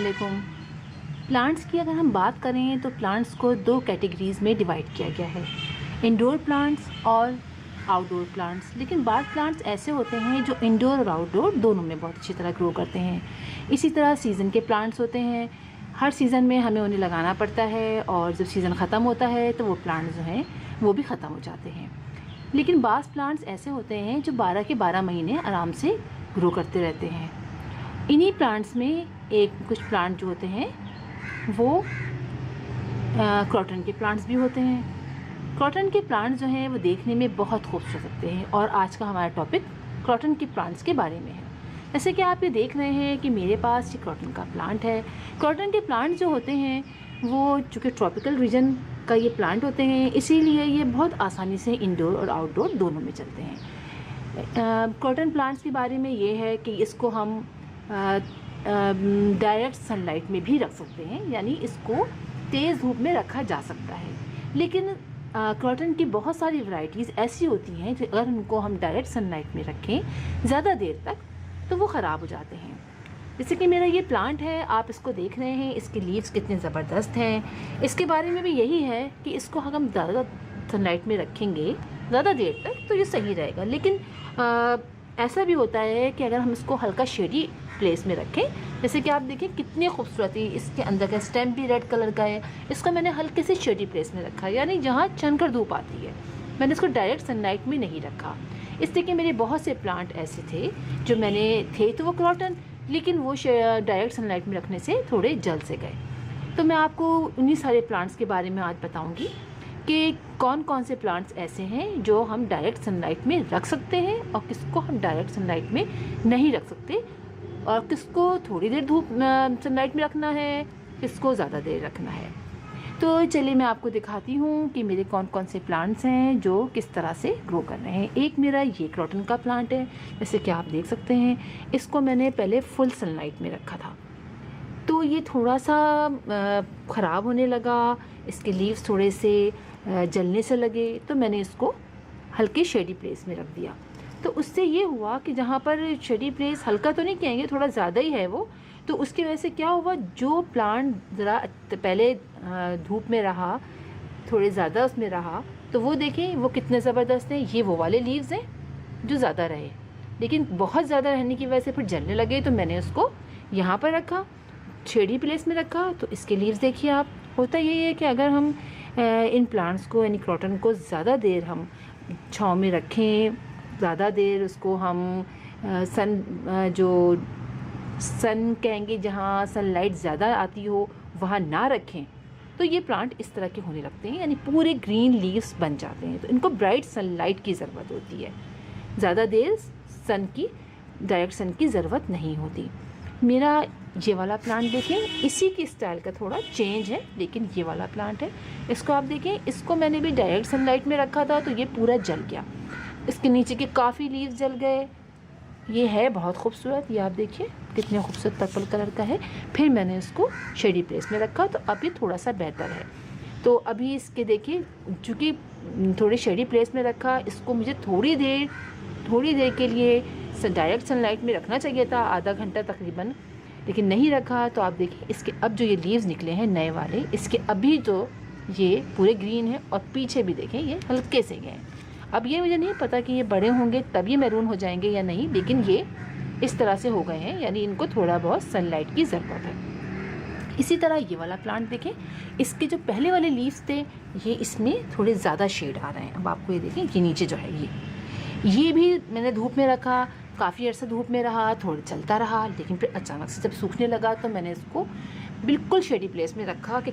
वालेकुम। प्लांट्स की अगर हम बात करें तो प्लांट्स को दो कैटेगरीज़ में डिवाइड किया गया है, इंडोर प्लांट्स और आउटडोर प्लांट्स। लेकिन बाद प्लांट्स ऐसे होते हैं जो इंडोर और आउटडोर दोनों में बहुत अच्छी तरह ग्रो करते हैं। इसी तरह सीज़न के प्लांट्स होते हैं, हर सीज़न में हमें उन्हें लगाना पड़ता है और जब सीज़न ख़त्म होता है तो वो प्लांट्स जो हैं वो भी ख़त्म हो जाते हैं। लेकिन बाज़ प्लांट्स ऐसे होते हैं जो 12 के 12 महीने आराम से ग्रो करते रहते हैं। इन्हीं प्लांट्स में कुछ प्लांट जो होते हैं वो क्रॉटन के प्लांट्स भी होते हैं। क्रॉटन के प्लांट्स जो हैं वो देखने में बहुत खूबसूरत लगते हैं और आज का हमारा टॉपिक क्रॉटन के प्लांट्स के बारे में है। जैसे कि आप ये देख रहे हैं कि मेरे पास ये क्रॉटन का प्लांट है। क्रॉटन के प्लांट जो होते हैं वो चूँकि ट्रॉपिकल रीजन का ये प्लांट होते हैं, इसीलिए ये बहुत आसानी से इंडोर और आउटडोर दोनों में चलते हैं। क्रॉटन प्लांट्स के बारे में ये है कि इसको हम डायरेक्ट सनलाइट में भी रख सकते हैं, यानी इसको तेज़ धूप में रखा जा सकता है। लेकिन क्रॉटन की बहुत सारी वैरायटीज़ ऐसी होती हैं कि अगर उनको हम डायरेक्ट सनलाइट में रखें ज़्यादा देर तक तो वो ख़राब हो जाते हैं। जैसे कि मेरा ये प्लांट है, आप इसको देख रहे हैं, इसके लीव्स कितने ज़बरदस्त हैं। इसके बारे में भी यही है कि इसको अगर हम ज़्यादा सनलाइट में रखेंगे ज़्यादा देर तक तो ये सही रहेगा। लेकिन ऐसा भी होता है कि अगर हम इसको हल्का शेडी प्लेस में रखें, जैसे कि आप देखें कितनी खूबसूरती इसके अंदर का स्टेम भी रेड कलर का है। इसको मैंने हल्के से शेडी प्लेस में रखा, यानी जहाँ छनकर धूप आती है। मैंने इसको डायरेक्ट सनलाइट में नहीं रखा। इसलिए कि मेरे बहुत से प्लांट ऐसे थे जो तो वो क्रॉटन, लेकिन वो डायरेक्ट सनलाइट में रखने से थोड़े जल से गए। तो मैं आपको उन्हीं सारे प्लांट्स के बारे में आज बताऊँगी कि कौन कौन से प्लांट्स ऐसे हैं जो हम डायरेक्ट सनलाइट में रख सकते हैं और किसको हम डायरेक्ट सनलाइट में नहीं रख सकते, और किसको थोड़ी देर धूप सनलाइट में रखना है, किसको ज़्यादा देर रखना है। तो चलिए मैं आपको दिखाती हूँ कि मेरे कौन कौन से प्लांट्स हैं जो किस तरह से ग्रो कर रहे हैं। एक मेरा ये क्रॉटन का प्लांट है, जैसे कि आप देख सकते हैं। इसको मैंने पहले फुल सनलाइट में रखा था तो ये थोड़ा सा ख़राब होने लगा, इसके लीव्स थोड़े से जलने से लगे, तो मैंने इसको हल्के शेडी प्लेस में रख दिया। तो उससे ये हुआ कि जहाँ पर शेडी प्लेस हल्का तो नहीं कहेंगे, थोड़ा ज़्यादा ही है वो, तो उसकी वजह से क्या हुआ, जो प्लांट ज़रा पहले धूप में रहा, थोड़े ज़्यादा उसमें रहा, तो वो देखें वो कितने ज़बरदस्त हैं। ये वो वाले लीव्स हैं जो ज़्यादा रहे, लेकिन बहुत ज़्यादा रहने की वजह से फिर जलने लगे, तो मैंने उसको यहाँ पर रखा, शेडी प्लेस में रखा। तो इसके लीव्स देखिए आप। होता यही है कि अगर हम इन प्लांट्स को यानी क्रॉटन को ज़्यादा देर हम छाँव में रखें, ज़्यादा देर उसको हम सन कहेंगे जहाँ सनलाइट ज़्यादा आती हो वहाँ ना रखें, तो ये प्लांट इस तरह के होने लगते हैं, यानी पूरे ग्रीन लीव्स बन जाते हैं। तो इनको ब्राइट सनलाइट की ज़रूरत होती है, ज़्यादा देर डायरेक्ट सन की ज़रूरत नहीं होती। मेरा ये वाला प्लांट देखें, इसी की स्टाइल का थोड़ा चेंज है, लेकिन ये वाला प्लांट है। इसको आप देखें, इसको मैंने भी डायरेक्ट सनलाइट में रखा था तो ये पूरा जल गया, इसके नीचे के काफ़ी लीव्स जल गए। ये है बहुत खूबसूरत, ये आप देखिए कितने खूबसूरत पर्पल कलर का है। फिर मैंने इसको शेडी प्लेस में रखा तो अभी थोड़ा सा बेहतर है। तो अभी इसके देखिए, चूँकि थोड़ी शेडी प्लेस में रखा, इसको मुझे थोड़ी देर के लिए डायरेक्ट सनलाइट में रखना चाहिए था, आधा घंटा तकरीबन, लेकिन नहीं रखा। तो आप देखिए इसके अब जो ये लीव्स निकले हैं नए वाले, इसके अभी तो ये पूरे ग्रीन हैं और पीछे भी देखें ये हल्के से गए हैं। अब ये मुझे नहीं पता कि ये बड़े होंगे तब ये मैरून हो जाएंगे या नहीं, लेकिन ये इस तरह से हो गए हैं, यानी इनको थोड़ा बहुत सनलाइट की ज़रूरत है। इसी तरह ये वाला प्लांट देखें, इसके जो पहले वाले लीव्स थे ये इसमें थोड़े ज़्यादा शेड आ रहे हैं। अब आपको ये देखें, ये नीचे जो है ये भी मैंने धूप में रखा, काफ़ी अर्सा धूप में रहा, थोड़ा चलता रहा, लेकिन फिर अचानक से जब सूखने लगा तो मैंने इसको बिल्कुल शेडी प्लेस में रखा कि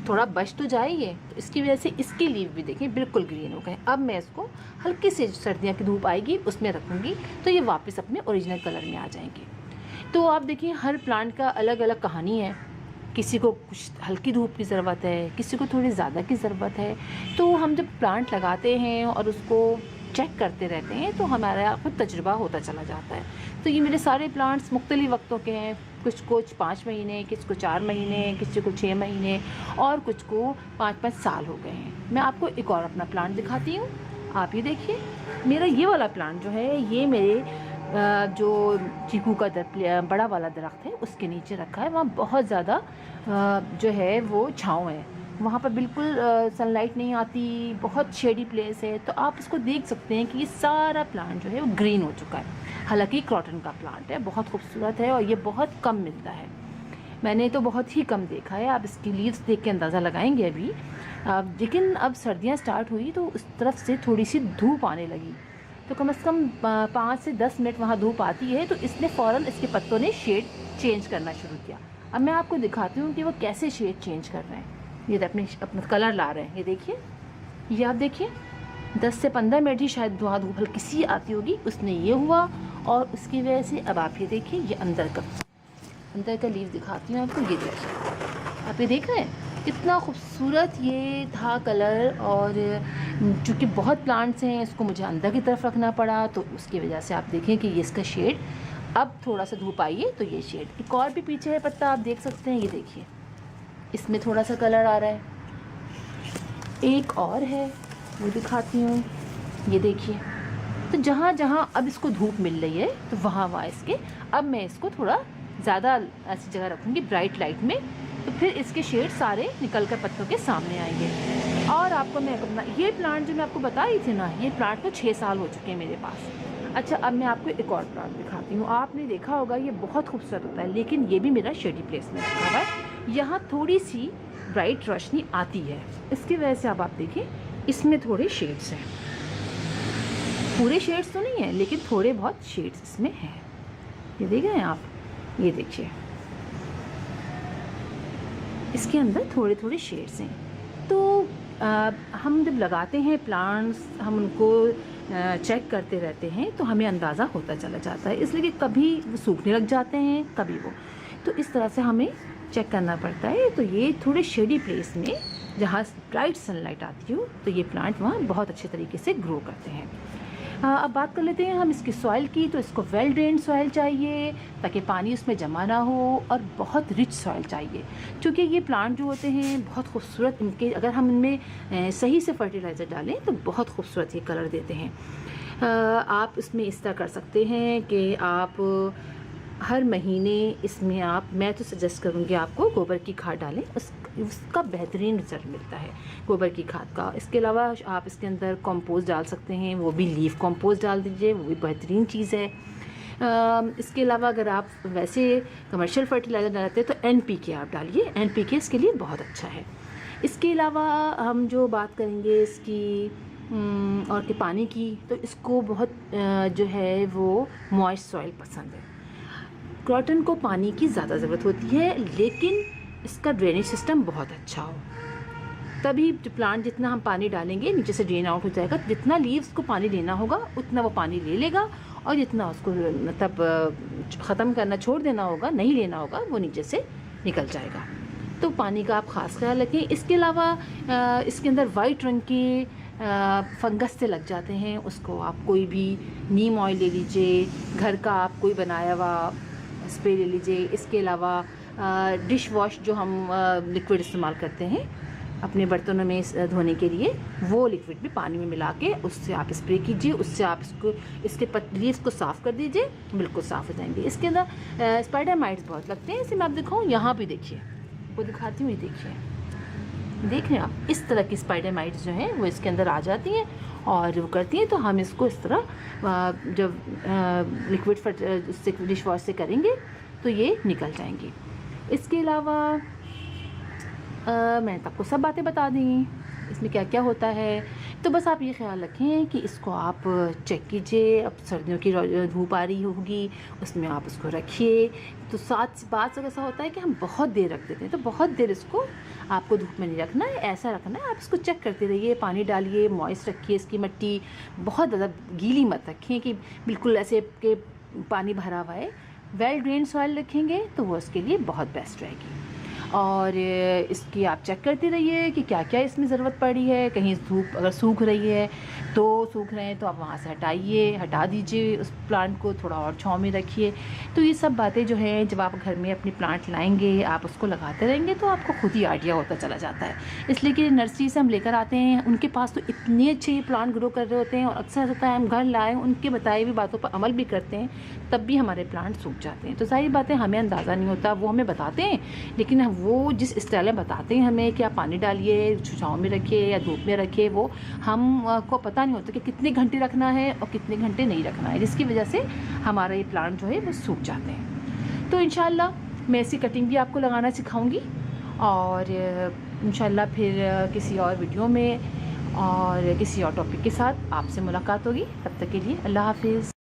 थोड़ा बच तो जाए ये। तो इसकी वजह से इसके लीव भी देखें बिल्कुल ग्रीन हो गए। अब मैं इसको हल्की से सर्दियों की धूप आएगी उसमें रखूँगी तो ये वापस अपने ओरिजिनल कलर में आ जाएंगे। तो आप देखिए हर प्लांट का अलग अलग कहानी है, किसी को कुछ हल्की धूप की ज़रूरत है, किसी को थोड़ी ज़्यादा की ज़रूरत है। तो हम जब प्लांट लगाते हैं और उसको चेक करते रहते हैं तो हमारा खुद तजुर्बा होता चला जाता है। तो ये मेरे सारे प्लांट्स मुख्तलिफ़ वक्तों के हैं, कुछ को 5 महीने, किसी को 4 महीने, किसी को 6 महीने और कुछ को 5-5 साल हो गए हैं। मैं आपको एक और अपना प्लांट दिखाती हूँ, आप ये देखिए। मेरा ये वाला प्लांट जो है ये मेरे जो चीकू का बड़ा वाला दरख्त है उसके नीचे रखा है। वहाँ बहुत ज़्यादा जो है वो छाँव है, वहाँ पर बिल्कुल सनलाइट नहीं आती, बहुत शेडी प्लेस है। तो आप इसको देख सकते हैं कि ये सारा प्लांट जो है वो ग्रीन हो चुका है। हालांकि क्रॉटन का प्लांट है, बहुत खूबसूरत है और ये बहुत कम मिलता है, मैंने तो बहुत ही कम देखा है। आप इसकी लीव्स देख के अंदाज़ा लगाएंगे अभी। लेकिन अब सर्दियाँ स्टार्ट हुई तो उस तरफ से थोड़ी सी धूप आने लगी, तो कम से कम 5 से 10 मिनट वहाँ धूप आती है, तो इसने फ़ौरन इसके पत्तों ने शेड चेंज करना शुरू किया। अब मैं आपको दिखाती हूँ कि वो कैसे शेड चेंज कर रहे हैं। ये अपना कलर ला रहे हैं, ये देखिए, ये आप देखिए 10 से 15 मिनट ही शायद धूप हल्की सी आती होगी, उसने ये हुआ और उसकी वजह से अब आप ये देखिए, ये अंदर का लीव दिखाती हूँ आपको। ये देखिए, आप ये देख रहे हैं कितना खूबसूरत ये था कलर। और चूँकि बहुत प्लांट्स हैं, इसको मुझे अंदर की तरफ रखना पड़ा, तो उसकी वजह से आप देखें कि ये इसका शेड, अब थोड़ा सा धूप आई है तो ये शेड। एक और भी पीछे है पत्ता, आप देख सकते हैं, ये देखिए इसमें थोड़ा सा कलर आ रहा है। एक और है, वो दिखाती हूँ, ये देखिए। तो जहाँ जहाँ अब इसको धूप मिल रही है तो वहाँ इसके, अब मैं इसको थोड़ा ज़्यादा ऐसी जगह रखूँगी ब्राइट लाइट में, तो फिर इसके शेड सारे निकल कर पत्तों के सामने आएंगे। और आपको मैं अपना ये प्लांट जो मैं आपको बता रही थी ना, ये प्लांट को 6 साल हो चुके हैं मेरे पास। अच्छा, अब मैं आपको एक और प्लांट दिखाती हूँ। आपने देखा होगा ये बहुत खूबसूरत होता है, लेकिन ये भी मेरा शेडी प्लेस में रखा हुआ है। यहाँ थोड़ी सी ब्राइट रोशनी आती है, इसकी वजह से अब आप देखिए इसमें थोड़े शेड्स हैं, पूरे शेड्स तो नहीं है लेकिन थोड़े बहुत शेड्स इसमें हैं। ये देख रहे हैं आप, ये देखिए इसके अंदर थोड़े थोड़े शेड्स हैं। तो हम जब लगाते हैं प्लांट्स, हम उनको चेक करते रहते हैं तो हमें अंदाज़ा होता चला जाता है, इसलिए कि कभी वो सूखने लग जाते हैं, कभी वो, तो इस तरह से हमें चेक करना पड़ता है। तो ये थोड़े शेडी प्लेस में जहाँ ब्राइट सनलाइट आती हो तो ये प्लांट वहाँ बहुत अच्छे तरीके से ग्रो करते हैं। अब बात कर लेते हैं हम इसकी सॉइल की। तो इसको वेल ड्रेन्ड सॉइल चाहिए ताकि पानी उसमें जमा ना हो, और बहुत रिच सॉइल चाहिए, क्योंकि ये प्लांट जो होते हैं बहुत खूबसूरत, इनके अगर हम इनमें सही से फर्टिलाइज़र डालें तो बहुत खूबसूरत ये कलर देते हैं। आप इसमें इस तरह कर सकते हैं कि आप हर महीने इसमें मैं तो सजेस्ट करूँगी आपको गोबर की खाद डालें, उसका बेहतरीन रिजल्ट मिलता है गोबर की खाद का। इसके अलावा आप इसके अंदर कंपोस्ट डाल सकते हैं, वो भी लीफ कंपोस्ट डाल दीजिए, वो भी बेहतरीन चीज़ है। इसके अलावा अगर आप वैसे कमर्शियल फर्टिलाइज़र डालते हैं तो NPK आप डालिए, NPK इसके लिए बहुत अच्छा है। इसके अलावा हम जो बात करेंगे इसकी और के पानी की, तो इसको बहुत जो है वो मॉइस्ट सॉइल पसंद है। क्रॉटन को पानी की ज़्यादा ज़रूरत होती है, लेकिन इसका ड्रेनेज सिस्टम बहुत अच्छा हो, तभी जो प्लांट जितना हम पानी डालेंगे नीचे से ड्रेन आउट हो जाएगा। जितना लीव्स को पानी लेना होगा उतना वो पानी ले लेगा, और जितना उसको मतलब ख़त्म करना छोड़ देना होगा, नहीं लेना होगा, वो नीचे से निकल जाएगा। तो पानी का आप ख़ास ख्याल रखें। इसके अलावा इसके अंदर वाइट रंग के फंगस से लग जाते हैं, उसको आप कोई भी नीम ऑयल ले लीजिए, घर का आप कोई बनाया हुआ स्प्रे ले लीजिए। इसके अलावा डिश वॉश जो हम लिक्विड इस्तेमाल करते हैं अपने बर्तनों में धोने के लिए, वो लिक्विड भी पानी में मिला के उससे आप स्प्रे कीजिए, उससे आप इसके लीव्स को साफ़ कर दीजिए, बिल्कुल साफ़ हो जाएंगे। इसके अंदर स्पाइडर माइट्स बहुत लगते हैं, इसे मैं आप दिखाऊँ, यहाँ भी देखिए, वो दिखाती हूँ, ये देखिए, देख रहे हैं आप, इस तरह की स्पाइडर माइट्स जो हैं वो इसके अंदर आ जाती हैं और वो करती हैं। तो हम इसको इस तरह जब लिक्विड उससे डिश वॉश से करेंगे तो ये निकल जाएंगी। इसके अलावा मैंने तो आपको सब बातें बता दी इसमें क्या क्या होता है। तो बस आप ये ख्याल रखें कि इसको आप चेक कीजिए। अब सर्दियों की धूप आ रही होगी, उसमें आप उसको रखिए। तो साथ बात ऐसा होता है कि हम बहुत देर रख देते हैं, तो बहुत देर इसको आपको धूप में नहीं रखना है, ऐसा रखना है, आप इसको चेक करते रहिए, पानी डालिए, मॉइस्ट रखिए, इसकी मिट्टी बहुत ज़्यादा गीली मत रखें कि बिल्कुल ऐसे कि पानी भरा हुआ है। वेल ड्रेन सॉइल रखेंगे तो वो इसके लिए बहुत बेस्ट रहेगी। और इसकी आप चेक करते रहिए कि क्या क्या इसमें ज़रूरत पड़ी है। कहीं धूप अगर सूख रही है तो सूख रहे हैं तो आप वहाँ से हटा दीजिए उस प्लांट को, थोड़ा और छाँव में रखिए। तो ये सब बातें जो हैं जब आप घर में अपनी प्लांट लाएंगे, आप उसको लगाते रहेंगे तो आपको खुद ही आइडिया होता चला जाता है। इसलिए कि नर्सरी से हम लेकर आते हैं, उनके पास तो इतने अच्छे प्लांट ग्रो कर रहे होते हैं और अक्सर होता है हम घर लाए उनके बताई हुई बातों पर अमल भी करते हैं, तब भी हमारे प्लांट सूख जाते हैं। तो सारी बातें हमें अंदाज़ा नहीं होता, वो हमें बताते हैं, लेकिन वो जिस स्टाइल में बताते हैं हमें कि आप पानी डालिए, छाँव में रखिए या धूप में रखिए, वो हमको पता नहीं होता कि कितने घंटे रखना है और कितने घंटे नहीं रखना है, जिसकी वजह से हमारा ये प्लांट जो है वो सूख जाते हैं। तो इंशाल्लाह मैं ऐसी कटिंग भी आपको लगाना सिखाऊंगी और इंशाल्लाह फिर किसी और वीडियो में और किसी और टॉपिक के साथ आपसे मुलाकात होगी। तब तक के लिए अल्लाह हाफिज़।